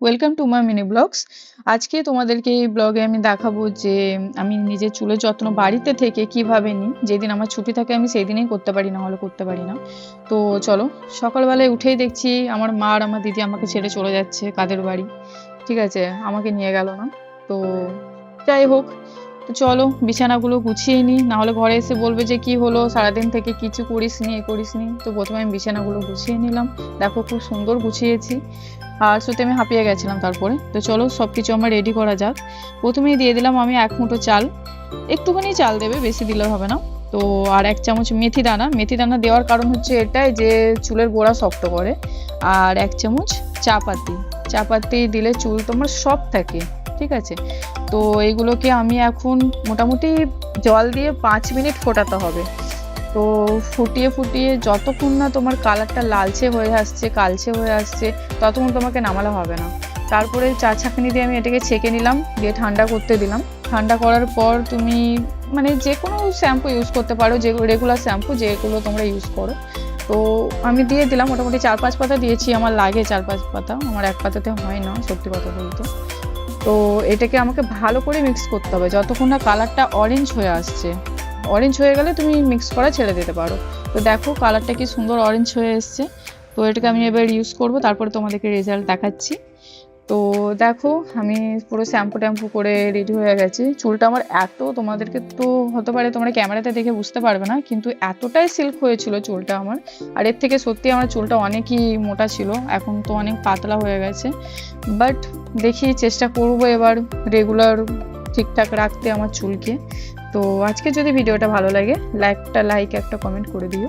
Welcome to my mini blogs. আজকে তোমাদেরকে এই ব্লগে আমি দেখাবো যে আমি নিজের চুলের যত্ন বাড়িতে থেকে কিভাবে নিই। যেদিন আমার ছুটি থাকে আমি সেই দিনেই করতে পারি, না হলে করতে পারি না। তো চলো, সকালবেলায় উঠেই দেখছি আমার মা আর আমার দিদি আমাকে ছেড়ে চলে যাচ্ছে কাদের বাড়ি। ঠিক আছে, আমাকে নিয়ে গেল না। তো যাই হোক, তো চলো বিছানাগুলো গুছিয়ে নিই, না হলে ঘরে এসে বলবে যে কি হলো, সারাদিন থেকে কিছু করিসনি, এ করিসনি। তো প্রথমে আমি বিছানাগুলো গুছিয়ে নিলাম। দেখো খুব সুন্দর গুছিয়েছি, আর সত্যি আমি হাঁপিয়ে গেছিলাম তারপরে। তো চলো সবকিছু আমার রেডি করা যাক। প্রথমেই দিয়ে দিলাম আমি 1 মুঠো চাল, একটুখানি চাল দেবে, বেশি দিলে হবে না। তো আর 1 চামচ মেথি দানা। মেথি দানা দেওয়ার কারণ হচ্ছে এটাই যে চুলের গোড়া শক্ত করে। আর 1 চামচ চা পাতি। চা পাতি দিলে চুল তোমার সফট থাকে। ঠিক আছে, তো এইগুলোকে আমি এখন মোটামুটি জল দিয়ে 5 মিনিট ফোটাতে হবে। তো ফুটিয়ে ফুটিয়ে যতক্ষণ না তোমার কালারটা লালচে হয়ে আসছে, কালচে হয়ে আসছে, ততক্ষণ তোমাকে নামালে হবে না। তারপরে চা ছাঁকনি দিয়ে আমি এটাকে ছেঁকে নিলাম, দিয়ে ঠান্ডা করতে দিলাম। ঠান্ডা করার পর তুমি মানে যে কোনো শ্যাম্পু ইউজ করতে পারো, যে রেগুলার শ্যাম্পু যেগুলো তোমরা ইউজ করো। তো আমি দিয়ে দিলাম, মোটামুটি 4-5 পাতা দিয়েছি, আমার লাগে 4-5 পাতা, আমার 1 পাতাতে হয় না সত্যি কথা বলতে। তো এটাকে আমাকে ভালো করে মিক্স করতে হবে যতক্ষণ না কালারটা অরেঞ্জ হয়ে আসছে। অরেঞ্জ হয়ে গেলে তুমি মিক্স করা ছেড়ে দিতে পারো। তো দেখো কালারটা কি সুন্দর অরেঞ্জ হয়ে এসছে। তো এটাকে আমি এবার ইউজ করব, তারপরে তোমাদেরকে রেজাল্ট দেখাচ্ছি। তো দেখো আমি পুরো শ্যাম্পু ট্যাম্পু করে রেডি হয়ে গেছি। চুলটা আমার এত, তোমাদেরকে তো হতে পারে তোমরা ক্যামেরাতে দেখে বুঝতে পারবে না, কিন্তু এতটাই সিল্ক হয়েছিল চুলটা আমার। আর এর থেকে সত্যি আমার চুলটা অনেকই মোটা ছিল, এখন তো অনেক পাতলা হয়ে গেছে। বাট দেখি, চেষ্টা করবো এবার রেগুলার ঠিকঠাক রাখতে আমার চুলকে। তো আজকে যদি ভিডিওটা ভালো লাগে, একটা লাইক একটা কমেন্ট করে দিও।